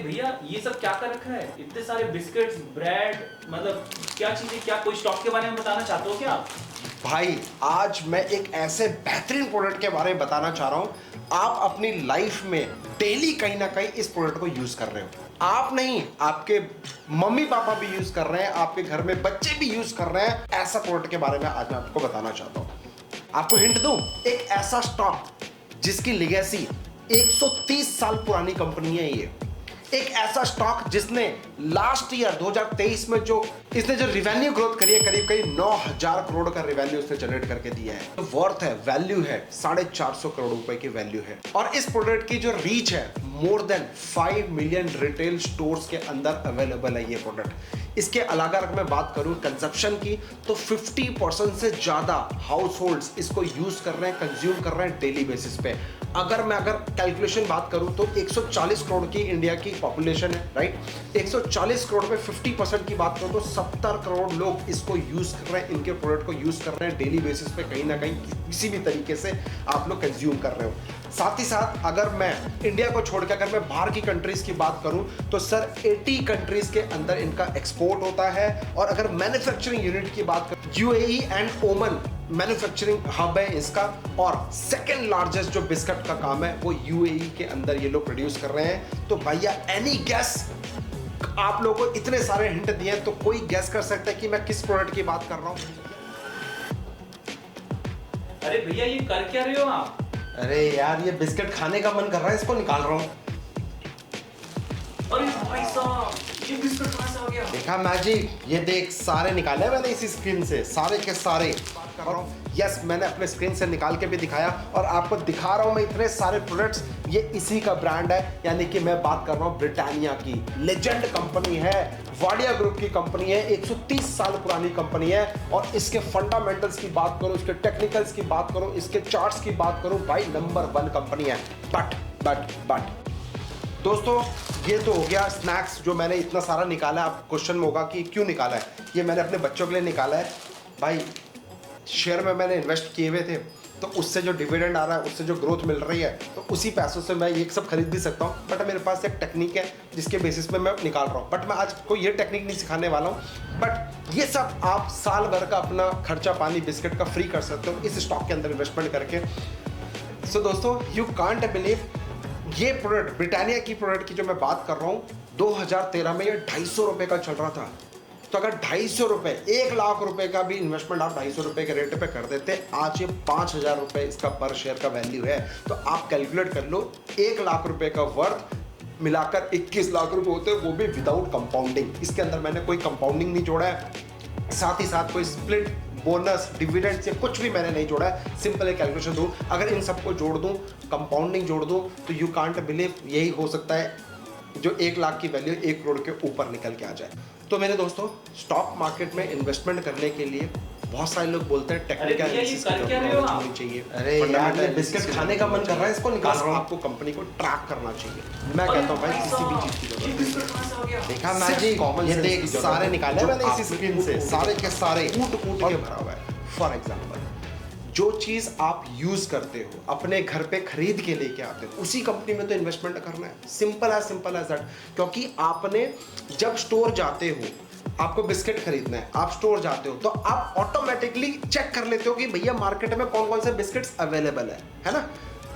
भैया ये सब क्या कर रखा है? इतने सारे बिस्किट्स, ब्रेड, मतलब क्या चीजें, क्या कोई स्टॉक के बारे में बताना चाहते हो क्या आप? भाई आज मैं एक ऐसे बेहतरीन प्रोडक्ट के बारे में बताना चाह रहा हूं। आप अपनी लाइफ में डेली कहीं ना कहीं इस प्रोडक्ट को यूज कर रहे हो। आप नहीं, आपके मम्मी पापा भी यूज कर रहे हैं, आपके घर में बच्चे भी यूज कर रहे हैं। ऐसा प्रोडक्ट के बारे में आज मैं आपको बताना चाहता हूं। आपको हिंट दूं, एक ऐसा स्टॉक जिसकी लेगेसी 130 साल पुरानी कंपनी है। ये एक ऐसा स्टॉक जिसने लास्ट ईयर 2023 में इसने जो रिवेन्यू ग्रोथ करी है, करीब करीब 9,000 करोड़ का रिवेन्यू उसने जनरेट करके दिया है। तो वर्थ है, वैल्यू है 450 करोड़ रुपए की वैल्यू है। और इस प्रोडक्ट की जो रीच है, more than 5 million retail stores के अंदर अवेलेबल है ये प्रोडक्ट। इसके अलावा अगर मैं बात करूं कंजप्शन की, तो 50% से ज्यादा हाउस होल्ड्स इसको यूज कर रहे हैं, कंज्यूम कर रहे हैं डेली बेसिस पे। अगर कैलकुलेशन बात करूं तो 140 करोड़ की इंडिया की पॉपुलेशन है, राइट। 140 करोड़ में 50% की बात करूं तो 70 करोड़ लोग इसको यूज कर रहे हैं, इनके प्रोडक्ट को यूज कर रहे हैं डेली बेसिस पे। कहीं ना कहीं किसी भी तरीके से आप लोग कंज्यूम कर रहे हो। साथ ही साथ अगर मैं इंडिया को छोड़कर अगर मैं बाहर की कंट्रीज की बात करूं तो सर 80 कंट्रीज के अंदर इनका एक्सपोर्ट होता है। और अगर मैन्युफैक्चरिंग यूनिट की बात करूं, यूएई एंड ओमन मैन्युफैक्चरिंग हब है इसका। और सेकंड लार्जेस्ट जो बिस्किट का काम है वो यूएई के अंदर ये लोग प्रोड्यूस कर रहे हैं। तो भैया एनी गैस, आप लोगों को इतने सारे हिंट दिए तो कोई गैस कर सकता है कि मैं किस प्रोडक्ट की बात कर रहा हूं? अरे भैया ये कर क्या रहे हो आप? अरे यार, ये बिस्किट खाने का मन कर रहा है, इसको निकाल रहा हूं। अरे भाई साहब, ये बिस्किट कहां से आ गया? देखा मैजिक, ये देख सारे निकाले मैंने इसी स्क्रीन से, सारे के सारे बात कर रहा हूं। यस, मैंने अपने स्क्रीन से निकाल के भी दिखाया और आपको दिखा रहा हूं मैं इतने सारे प्रोडक्ट्स। ये इसी का ब्रांड है, यानी कि मैं बात कर रहा हूं ब्रिटानिया की। लेजेंड कंपनी है, वाडिया ग्रुप की कंपनी है, 130 साल पुरानी कंपनी है। और इसके फंडामेंटल्स की बात करूं, इसके टेक्निकल्स की बात करूं, इसके चार्ट्स की बात करूं, भाई नंबर 1 कंपनी है। बट दोस्तों, ये तो हो गया स्नैक्स जो मैंने इतना सारा निकाला है। आप क्वेश्चन में होगा कि क्यों निकाला है। ये मैंने अपने बच्चों के लिए निकाला है। भाई शेयर में मैंने इन्वेस्ट किए हुए थे, तो उससे जो डिविडेंड आ रहा है, उससे जो ग्रोथ मिल रही है, तो उसी पैसों से मैं ये सब खरीद भी सकता हूँ। बट मेरे पास एक टेक्निक है जिसके बेसिस पे मैं निकाल रहा हूँ। बट मैं आज को ये टेक्निक नहीं सिखाने वाला हूँ। बट ये सब आप साल भर का अपना खर्चा पानी बिस्किट का फ्री कर सकते हो इस स्टॉक के अंदर इन्वेस्टमेंट करके। सो दोस्तों, यू कांट बिलीव, ये प्रोडक्ट ब्रिटानिया की प्रोडक्ट की जो मैं बात कर रहा हूँ, 2013 में ये 250 रुपये का चल रहा था। तो अगर 250 रुपये, 1 लाख रुपए का भी इन्वेस्टमेंट आप 250 रुपये के रेट पे कर देते, आज ये 5,000 रुपये इसका पर शेयर का वैल्यू है। तो आप कैलकुलेट कर लो, 1 लाख रुपए का वर्थ मिलाकर 21 लाख रुपए होते हैं, वो भी विदाउट कंपाउंडिंग। इसके अंदर मैंने कोई कंपाउंडिंग नहीं जोड़ा है, साथ ही साथ कोई स्प्लिट, बोनस, डिविडेंड से कुछ भी मैंने नहीं जोड़ा है। सिंपल एक कैलकुलेशन दूं, अगर इन सबको जोड़ दूं, कंपाउंडिंग जोड़ दूं, तो यू कांट बिलीव यही हो सकता है जो 1 लाख की वैल्यू 1 करोड़ के ऊपर निकल के आ जाए। तो मेरे दोस्तों, स्टॉक मार्केट में इन्वेस्टमेंट करने के लिए बहुत सारे लोग बोलते हैं टेक्निकल एनालिसिस की जरूरत होनी चाहिए। अरे यार, ये बिस्किट खाने का मन कर रहा है, इसको निकाल रहा हूं। आपको कंपनी को ट्रैक करना चाहिए। मैं कहता हूं भाई, किसी भी चीज की जरूरत नहीं। देखा मैजिक, ये देख सारे निकाले मैंने इसी स्क्रीन से, सारे के सारे कूट के भरा हुआ है। फॉर एग्जांपल, जो चीज आप यूज करते हो, अपने घर पे खरीद के लेके आते हो, उसी कंपनी में तो इन्वेस्टमेंट करना है। Simple as that. क्योंकि आपने जब स्टोर जाते हो, आपको बिस्किट खरीदना है, आप स्टोर जाते हो, तो आप ऑटोमेटिकली चेक कर लेते हो कि भैया मार्केट में कौन कौन से बिस्किट्स अवेलेबल है ना।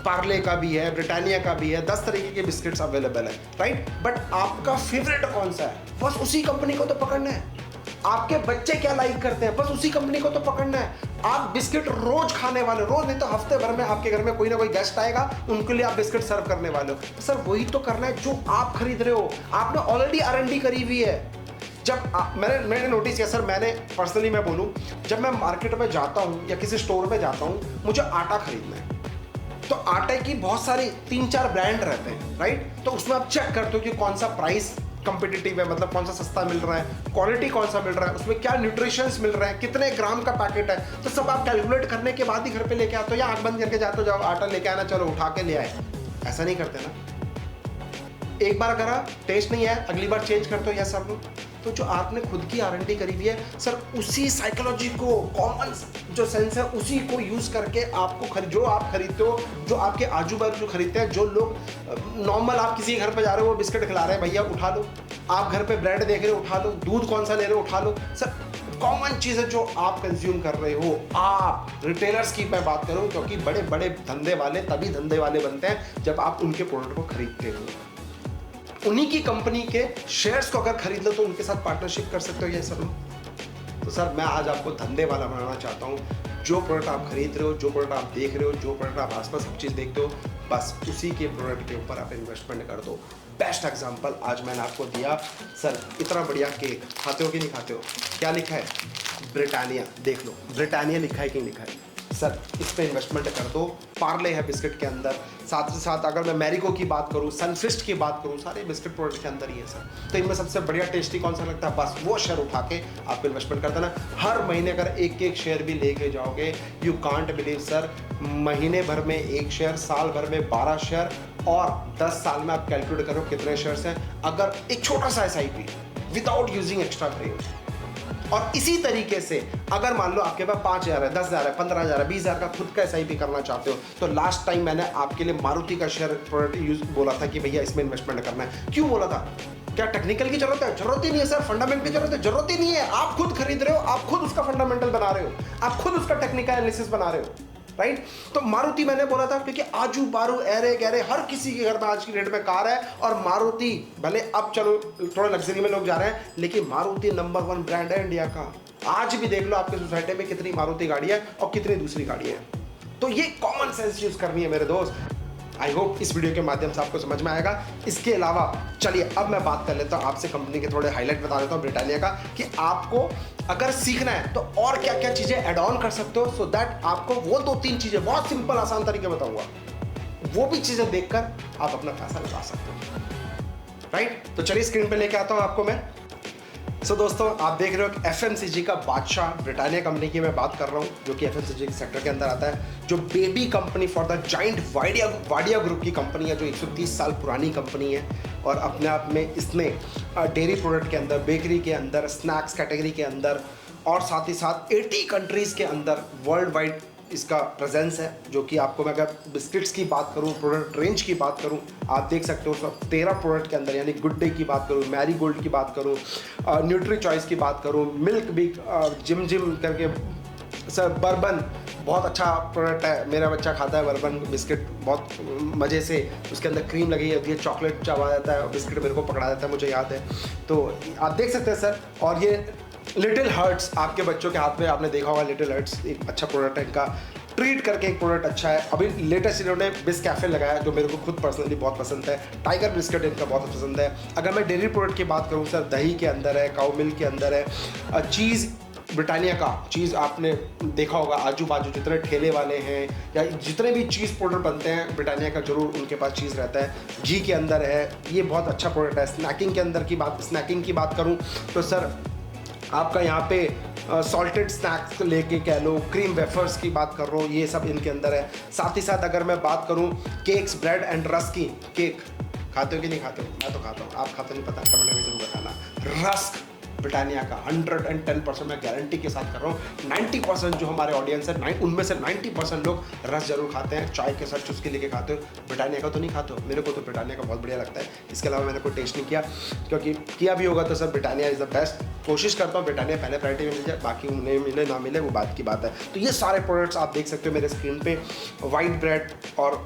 पार्ले का भी है, ब्रिटानिया का भी है, 10 तरीके के बिस्किट्स अवेलेबल है, राइट। बट आपका फेवरेट कौन सा है, बस उसी कंपनी को तो पकड़ना है। आपके बच्चे क्या लाइक करते हैं, बस उसी कंपनी को तो पकड़ना है। आप बिस्किट रोज खाने वाले, रोज नहीं तो हफ्ते भर में आपके घर में कोई ना कोई गेस्ट आएगा, उनके लिए आप बिस्किट सर्व करने वाले हो। सर वही तो करना है जो आप खरीद रहे हो। आपने ऑलरेडी R&D करी हुई है। जब मैंने नोटिस किया, सर मैंने पर्सनली मैं बोलूं, जब मैं मार्केट में जाता हूं या किसी स्टोर में जाता हूं, मुझे आटा खरीदना है, तो आटे की बहुत सारी 3-4 ब्रांड रहते हैं, राइट। तो उसमें आप चेक करते हो कि कौन सा प्राइस कंपिटिटिव है, मतलब कौन सा सस्ता मिल रहा है, क्वालिटी कौन सा मिल रहा है, उसमें क्या न्यूट्रिशंस मिल रहे हैं, कितने ग्राम का पैकेट है, तो सब आप कैलकुलेट करने के बाद ही घर पे लेके आते हो। या आंख बंद करके जाते हो, जाओ आटा लेके आना, चलो उठा के ले आए। ऐसा नहीं करते ना। एक बार करा, टेस्ट नहीं है, अगली बार चेंज करते हो। यस सर, तो जो आपने खुद की R&D करी हुई है सर, उसी साइकोलॉजी को, कॉमन जो सेंस है उसी को यूज करके आपको जो आप खरीदते हो, जो आपके आजू बाजू जो खरीदते हैं, जो लोग नॉर्मल, आप किसी घर पे जा रहे हो वो बिस्किट खिला रहे हैं, भैया उठा लो। आप घर पे ब्रेड देख रहे हो, उठा लो। दूध कौन सा ले रहे हो, उठा लो। सर कॉमन चीज़ है जो आप कंज्यूम कर रहे हो। आप रिटेलर्स की मैं बात करूं, क्योंकि बड़े बड़े धंधे वाले तभी धंधे वाले बनते हैं जब आप उनके प्रोडक्ट को खरीदते हो। उन्हीं की कंपनी के शेयर्स को अगर खरीद लो तो उनके साथ पार्टनरशिप कर सकते हो। ये सर, तो सर मैं आज आपको धंधे वाला बनाना चाहता हूँ। जो प्रोडक्ट आप खरीद रहे हो, जो प्रोडक्ट आप देख रहे हो, जो प्रोडक्ट आप आसपास सब चीज़ देखते हो, बस उसी के प्रोडक्ट के ऊपर आप इन्वेस्टमेंट कर दो। बेस्ट एग्जांपल आज मैंने आपको दिया। सर इतना बढ़िया केक खाते हो कि नहीं खाते हो? क्या लिखा है? ब्रिटानिया। देख लो ब्रिटानिया लिखा है कि नहीं लिखा है। सर इस पर इन्वेस्टमेंट कर दो। पार्ले है बिस्किट के अंदर, साथ ही साथ अगर मैं मैरिको की बात करूँ, सनफिस्ट की बात करूँ, सारे बिस्किट प्रोडक्ट के अंदर ही है सर। तो इनमें सबसे बढ़िया टेस्टी कौन सा लगता है? बस वो शेयर उठा के आपको इन्वेस्टमेंट कर देना। हर महीने अगर एक एक शेयर भी लेके जाओगे, यू कांट बिलीव सर, महीने भर में एक शेयर, साल भर में 12 शेयर, और 10 साल में आप कैलकुलेट करो कितने शेयर्स हैं। अगर एक छोटा सा SIP without using extra brain, और इसी तरीके से अगर मान लो आपके पास 5,000 है, 10,000 है, 15,000 है, 20,000 का खुद का SIP करना चाहते हो, तो लास्ट टाइम मैंने आपके लिए मारुति का शेयर प्रोडक्ट यूज बोला था कि भैया इसमें इन्वेस्टमेंट करना है। क्यों बोला था? क्या टेक्निकल की जरूरत है? जरूरत ही नहीं है सर। फंडामेंटल की जरूरत है? जरूरत ही नहीं है। आप खुद खरीद रहे हो, आप खुद उसका फंडामेंटल बना रहे हो, आप खुद उसका टेक्निकल एनालिसिस बना रहे हो, राइट? तो मारुति मैंने बोला था क्योंकि आजू बारू एरे गहरे हर किसी के घर में आज की डेट में कार है, और मारुति भले अब चलो थोड़ा लग्जरी में लोग जा रहे हैं, लेकिन मारुति नंबर 1 ब्रांड है इंडिया का। आज भी देख लो आपके सोसाइटी में कितनी मारुति गाड़ी है और कितनी दूसरी गाड़ी है। तो ये कॉमन सेंस यूज करनी है मेरे दोस्त। आई होप इस वीडियो के माध्यम से आपको समझ में आएगा। इसके अलावा चलिए अब मैं बात कर लेता हूँ आपसे कंपनी के थोड़े हाईलाइट बता देता हूँ ब्रिटानिया का, कि आपको अगर सीखना है तो और क्या क्या चीज़ें ऐड ऑन कर सकते हो, सो दैट आपको वो 2-3 चीज़ें बहुत सिंपल आसान तरीके बताऊंगा, वो भी चीज़ें देखकर आप अपना पैसा लगा सकते हो, राइट? तो चलिए स्क्रीन पे लेके आता हूँ आपको मैं। सो दोस्तों आप देख रहे हो FMCG का बादशाह ब्रिटानिया कंपनी की मैं बात कर रहा हूँ, जो कि FMCG सेक्टर के अंदर आता है, जो baby company for the giant Wadia group की कंपनी है, जो 130 साल पुरानी कंपनी है, और अपने आप में इसने डेयरी प्रोडक्ट के अंदर, बेकरी के अंदर, स्नैक्स कैटेगरी के अंदर, और साथ ही साथ 80 कंट्रीज़ के अंदर वर्ल्ड वाइड इसका प्रेजेंस है। जो कि आपको मैं अगर बिस्किट्स की बात करूं, प्रोडक्ट रेंज की बात करूं, आप देख सकते हो सब 13 प्रोडक्ट के अंदर, यानी गुड डे की बात करूं, मैरी गोल्ड की बात करूं, न्यूट्री चॉइस की बात करूं, मिल्क भी जिम करके, सर बर्बन बहुत अच्छा प्रोडक्ट है, मेरा बच्चा खाता है बर्बन बिस्किट बहुत मज़े से, उसके अंदर क्रीम लगी होती है, चॉकलेट चबा जाता है, बिस्किट मेरे को पकड़ा देता है, मुझे याद है। तो आप देख सकते हैं सर। और ये लिटिल हर्ट्स आपके बच्चों के हाथ में, आपने देखा होगा लिटिल हर्ट्स एक अच्छा प्रोडक्ट है इनका, ट्रीट करके एक प्रोडक्ट अच्छा है। अभी लेटेस्ट इन्होंने बिस्कैफे लगाया जो मेरे को खुद पर्सनली बहुत पसंद है, टाइगर बिस्किट इनका बहुत पसंद है। अगर मैं डेयरी प्रोडक्ट की बात करूँ सर, दही के अंदर है, काऊ मिल्क के अंदर है, चीज़ ब्रिटानिया का चीज़ आपने देखा होगा, आजू बाजू जितने ठेले वाले हैं या जितने भी चीज़ प्रोडक्ट बनते हैं ब्रिटानिया का जरूर उनके पास चीज़ रहता है। घी के अंदर है, ये बहुत अच्छा प्रोडक्ट है। स्नैकिंग के अंदर की बात, स्नैकिंग की बात करूँ तो सर आपका यहाँ पे सॉल्टेड स्नैक्स लेके कह लो, क्रीम वेफर्स की बात कर रहा हूँ, ये सब इनके अंदर है। साथ ही साथ अगर मैं बात करूँ केक्स, ब्रेड एंड रस्क की, केक खाते हो कि नहीं खाते हो? मैं तो खाता हूँ, आप खाते नहीं पता, कमेंट में जरूर बताना। रस्क ब्रिटानिया का 110% मैं गारंटी के साथ कर रहा हूँ। 90% जो हमारे ऑडियंस है, उनमें से 90% लोग रस जरूर खाते हैं, चाय के साथ चुस्की लेके खाते हो। ब्रिटानिया का तो नहीं खाते हो? मेरे को तो ब्रिटानिया का बहुत बढ़िया लगता है। इसके अलावा मैंने कोई टेस्ट नहीं किया, क्योंकि किया भी होगा तो sir Britannia is the best. कोशिश करता हूँ ब्रिटानिया पहले प्रायोरिटी में मिल जाए, बाकी उन्हें मिले ना मिले वो बात की बात है। तो ये सारे प्रोडक्ट्स आप देख सकते हो मेरे स्क्रीन पे, वाइट ब्रेड और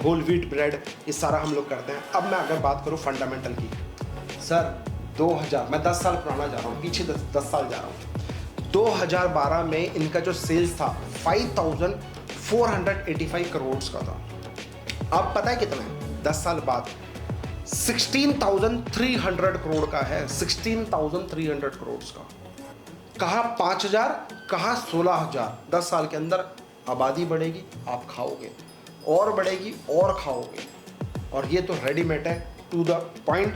होल व्हीट ब्रेड, ये सारा हम लोग करते हैं। अब मैं अगर बात करूँ फंडामेंटल की, सर 2000, मैं 10 साल पुराना जा रहा हूँ, पीछे 10 साल जा रहा हूँ। 2012 में इनका जो सेल्स था 5485 करोड़ का था। अब पता है कितना है 10 साल बाद? 16,300 करोड़ का है। 16,300 करोड़ का। कहाँ 5,000, कहाँ 16,000। 10 साल के अंदर आबादी बढ़ेगी, आप खाओगे, और बढ़ेगी और खाओगे, और ये तो रेडीमेड है, टू द पॉइंट,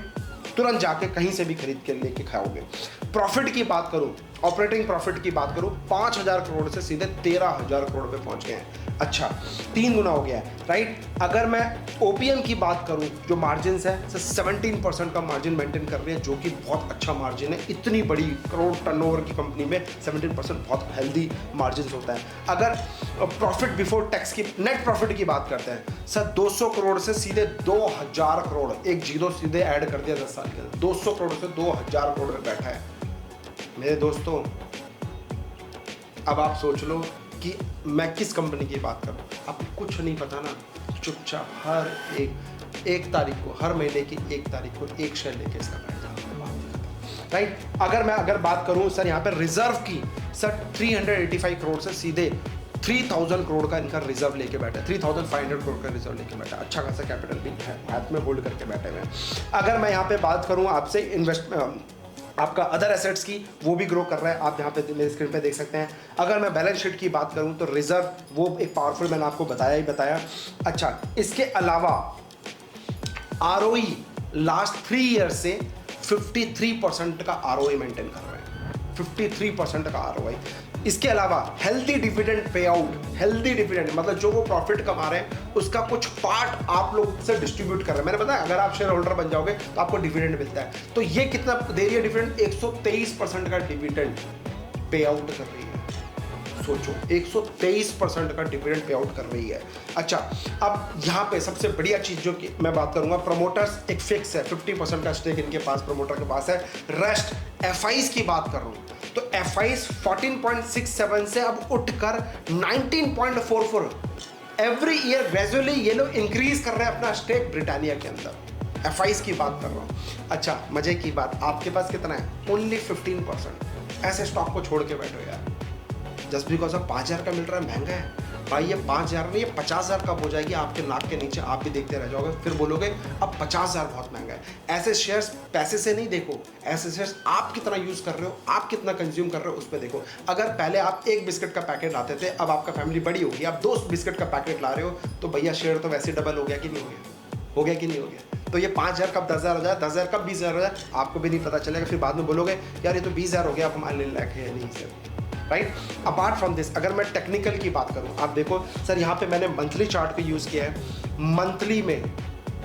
तुरंत जाके कहीं से भी खरीद के लेके खाओगे। प्रॉफिट की बात करूं, ऑपरेटिंग प्रॉफिट की बात करूं 5,000 करोड़ से सीधे 13,000 करोड़ पे पहुंच गए हैं। अच्छा, 3 गुना हो गया है, राइट। अगर मैं ओपीएम की बात करूं, जो मार्जिन है 17% का मार्जिन मेंटेन कर रही है, जो कि बहुत अच्छा मार्जिन है। इतनी बड़ी करोड़ टर्नओवर की कंपनी में 17% बहुत हेल्दी मार्जिन होता है। अगर प्रॉफिट बिफोर टैक्स की, नेट प्रॉफिट की बात करते हैं सर, 200 करोड़ से सीधे 2,000 करोड़, एक जीरो सीधे ऐड कर दिया 10 साल के अंदर, 200 करोड़ से 2,000 करोड़ में बैठा है। मेरे दोस्तों, अब आप सोच लो कि मैं किस कंपनी की बात करूं। आपको कुछ नहीं पता ना, चुपचाप हर एक तारीख को, हर महीने की 1 तारीख को एक शेयर लेके इसका बैठ जाओ, राइट। अगर बात करूं सर यहाँ पे रिजर्व की, सर 385 करोड़ से सीधे 3,000 करोड़ का इनका रिजर्व लेके बैठा है, 3,500 करोड़ का रिजर्व लेके बैठा है। अच्छा खासा कैपिटल भी है, हाथ में होल्ड करके बैठे हुए हैं। अगर मैं यहाँ पे बात करूँ आपसे आपका अदर एसेट्स की, वो भी ग्रो कर रहा है, आप यहाँ पे मेरे स्क्रीन पे देख सकते हैं। अगर मैं बैलेंस शीट की बात करूँ तो रिजर्व वो एक पावरफुल, मैंने आपको बताया। अच्छा, इसके अलावा आरओई लास्ट 3 ईयर से 53% का आरओई मेंटेन कर रहे हैं, 53% का आरओई। इसके अलावा healthy dividend pay out, healthy dividend मतलब जो वो प्रॉफिट कमा रहे हैं उसका कुछ पार्ट आप लोग से डिस्ट्रीब्यूट कर रहे हैं। मैंने बताया अगर आप शेयर होल्डर बन जाओगे तो आपको डिविडेंड मिलता है। तो ये कितना दे रही है डिविडेंड? 123% का डिविडेंड पे आउट कर रही है। सोचो, 123% का डिविडेंड पे आउट कर रही है। अच्छा, अब यहाँ पे सबसे बढ़िया चीज जो कि मैं बात करूंगा, प्रमोटर्स एक फिक्स है, 50% का स्टेक इनके पास, प्रमोटर के पास है। रेस्ट एफआईज की बात कर रहा हूं तो एफआईज 14.67 से अब उठकर 19.44 एवरी ईयर ग्रेजुअली ये लोग इंक्रीज कर रहे हैं अपना स्टेक ब्रिटानिया के अंदर। एफआईज की बात कर रहा हूं। अच्छा, मजे की बात, आपके पास कितना है? ओनली 15%। ऐसे स्टॉक को छोड़ के बैठो यार, जस्ट बिकॉज अब 5,000 का मिल रहा है, महंगा है भाई। ये 5,000 नहीं, ये 50,000 कब हो जाएगी आपके नाक के नीचे, आप भी देखते रह जाओगे, फिर बोलोगे अब 50,000 बहुत महंगा है। ऐसे शेयर्स पैसे से नहीं देखो, ऐसे शेयर्स आप कितना यूज कर रहे हो, आप कितना कंज्यूम कर रहे हो उस पर देखो। अगर पहले आप 1 बिस्किट का पैकेट लाते थे, अब आपका फैमिली बड़ी होगी, आप 2 बिस्किट का पैकेट ला रहे हो, तो भैया शेयर तो वैसे डबल हो गया कि नहीं हो गया? हो गया कि नहीं हो गया? तो ये 5,000 कब 10,000 हो जाए, 10,000 कब 20,000 हो जाए, आपको भी नहीं पता चलेगा। फिर बाद में बोलोगे यार ये तो 20,000 हो गया, अब हमारे लिए लायक है नहीं sir, right. Apart from this, अगर मैं टेक्निकल की बात करूं, आप देखो सर यहाँ पे मैंने मंथली चार्ट को यूज किया है। मंथली में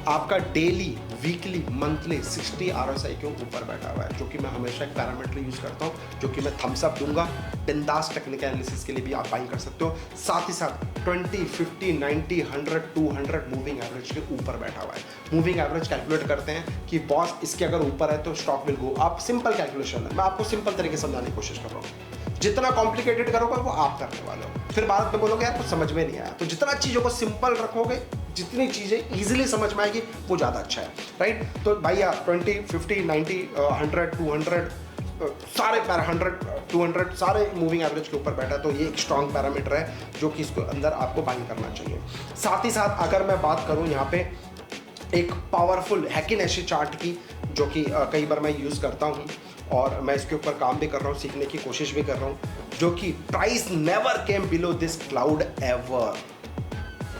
आपका डेली, वीकली, मंथली 60 RSI के ऊपर बैठा हुआ है, जो कि मैं हमेशा एक पैरामीटर यूज करता हूँ, जो कि मैं थम्स अप दूंगा। बिंदास टेक्निकल एनालिसिस के लिए भी आप बाइंग कर सकते हो। साथ ही साथ 20, 50, 90, 100, 200 मूविंग एवरेज के ऊपर बैठा हुआ है। मूविंग एवरेज कैलकुलेट करते हैं कि बॉस इसके अगर ऊपर है तो स्टॉक विल गो। आप सिंपल कैलकुलेशन है, मैं आपको सिंपल तरीके से समझाने की कोशिश कर रहा हूँ। जितना कॉम्प्लिकेटेड करोगे वो आप करने वाले हो, फिर बाद में बोलोगे यार कुछ समझ में नहीं आया। तो जितना चीज़ों को सिंपल रखोगे, जितनी चीज़ें इजीली समझ में आएगी, वो ज़्यादा अच्छा है, राइट। तो भाई आप 20, 50, 90, 100, 200 सारे 100, 200 सारे मूविंग एवरेज के ऊपर बैठा है। तो ये एक स्ट्रॉन्ग पैरामीटर है जो कि इसको अंदर आपको बाइंग करना चाहिए। साथ ही साथ अगर मैं बात करूँ यहाँ पे एक पावरफुल हैकिनेशी चार्ट की, जो कि कई बार मैं यूज़ करता हूँ और मैं इसके ऊपर काम भी कर रहा हूँ, सीखने की कोशिश भी कर रहा हूँ, जो कि price never came below this cloud ever.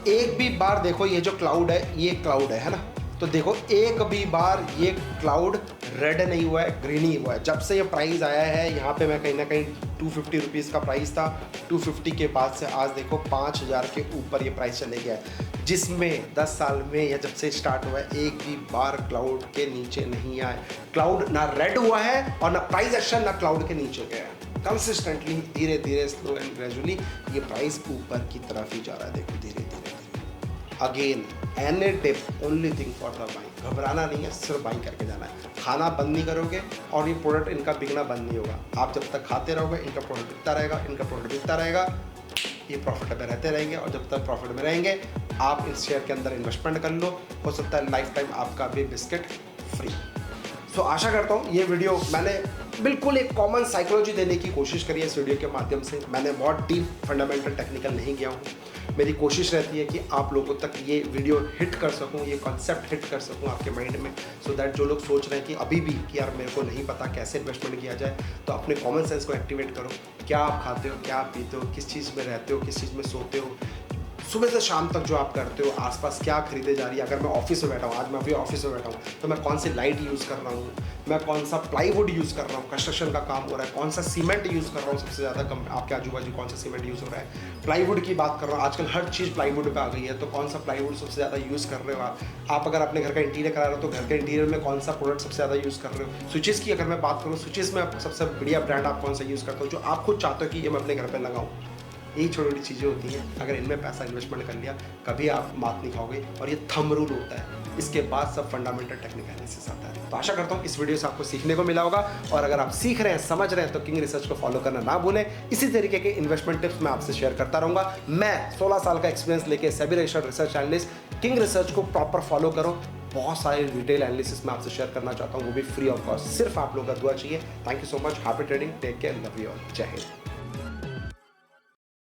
एक भी बार देखो ये जो क्लाउड है, ये क्लाउड है ना, तो देखो एक भी बार ये क्लाउड रेड नहीं हुआ है, ग्रीन ही हुआ है। जब से ये प्राइस आया है यहाँ पे, मैं कहीं ना कहीं 250 रुपीज़ का प्राइस था, 250 के बाद से आज देखो 5,000 के ऊपर ये प्राइस चले गया है, जिसमें 10 साल में या जब से स्टार्ट हुआ है एक भी बार क्लाउड के नीचे नहीं आया। क्लाउड ना रेड हुआ है और ना प्राइस एक्शन ना क्लाउड के नीचे गया है। कंसिस्टेंटली धीरे धीरे, स्लो एंड ग्रेजुअली ये प्राइस ऊपर की तरफ ही जा रहा है। देखो धीरे धीरे again any tip, only thing for the buying. घबराना नहीं है, सिर्फ बाइंग करके जाना है। खाना बंद नहीं करोगे और ये प्रोडक्ट इनका बिकना बंद नहीं होगा। आप जब तक खाते रहोगे इनका प्रोडक्ट बिकता रहेगा, इनका प्रोडक्ट बिकता रहेगा, ये प्रॉफिट में रहते रहेंगे। और जब तक प्रॉफिट में रहेंगे आप इस शेयर के अंदर इन्वेस्टमेंट कर लो, हो सकता है लाइफ टाइम आपका भी बिस्किट फ्री। सो आशा करता हूँ ये वीडियो मैंने बिल्कुल एक कॉमन साइकोलॉजी देने की कोशिश करी है इस वीडियो के माध्यम से। मैंने बहुत डीप फंडामेंटल टेक्निकल नहीं गया हूँ। मेरी कोशिश रहती है कि आप लोगों तक ये वीडियो हिट कर सकूं, ये कॉन्सेप्ट हिट कर सकूं आपके माइंड में, सो दैट जो लोग सोच रहे हैं कि अभी भी कि यार मेरे को नहीं पता कैसे इन्वेस्टमेंट किया जाए, तो अपने कॉमन सेंस को एक्टिवेट करो। क्या आप खाते हो, क्या आप पीते हो, किस चीज़ में रहते हो, किस चीज़ में सोते हो, सुबह से शाम तक जो आप करते हो, आसपास क्या खरीदे जा रही है। अगर मैं ऑफिस में बैठा हूँ, आज मैं अभी ऑफिस में बैठा हूँ, तो मैं कौन सी लाइट यूज़ कर रहा हूँ, मैं कौन सा प्लाईवुड यूज़ कर रहा हूँ, कंस्ट्रक्शन का काम हो रहा है, कौन सा सीमेंट यूज़ कर रहा हूँ, सबसे ज़्यादा कम आपके आजू बाजू कौन सा सीमेंट यूज़ हो रहा है। प्लाईवुड की बात कर रहा हूँ, आजकल हर चीज़ प्लाईवुड पे आ गई है, तो कौन सा प्लाईवुड सबसे ज़्यादा यूज़ कर रहे हो आप अगर अपने घर का इंटीरियर करा रहे हो तो घर के इंटीरियर में कौन सा प्रोडक्ट सबसे ज़्यादा यूज़ कर रहे हो। स्विचेस की अगर मैं बात करूँ, स्विचेस में आप सबसे बढ़िया ब्रांड आप कौन सा यूज़ करते हो, जो आप खुद चाहते हो कि ये मैं अपने घर पर लगाऊँ। यही छोटी छोटी चीज़ें होती हैं, अगर इनमें पैसा इन्वेस्टमेंट कर लिया कभी आप मात नहीं खाओगे। और ये थंब रूल होता है, इसके बाद सब फंडामेंटल टेक्निकल एनालिसिस आता है। तो आशा करता हूँ इस वीडियो से आपको सीखने को मिला होगा, और अगर आप सीख रहे हैं, समझ रहे हैं, तो किंग रिसर्च को फॉलो करना ना भूलें। इसी तरीके के इन्वेस्टमेंट टिप्स मैं आपसे शेयर करता रहूँगा। मैं 16 साल का एक्सपीरियंस लेके SEBI registered research analyst king research को प्रॉपर फॉलो करो। बहुत सारे डिटेल एनालिसिस मैं आपसे शेयर करना चाहता हूँ, वो भी फ्री ऑफ कॉस्ट। सिर्फ आप लोगों का दुआ चाहिए। Thank you so much. Happy trading. Take care. Love you all. जय हिंद।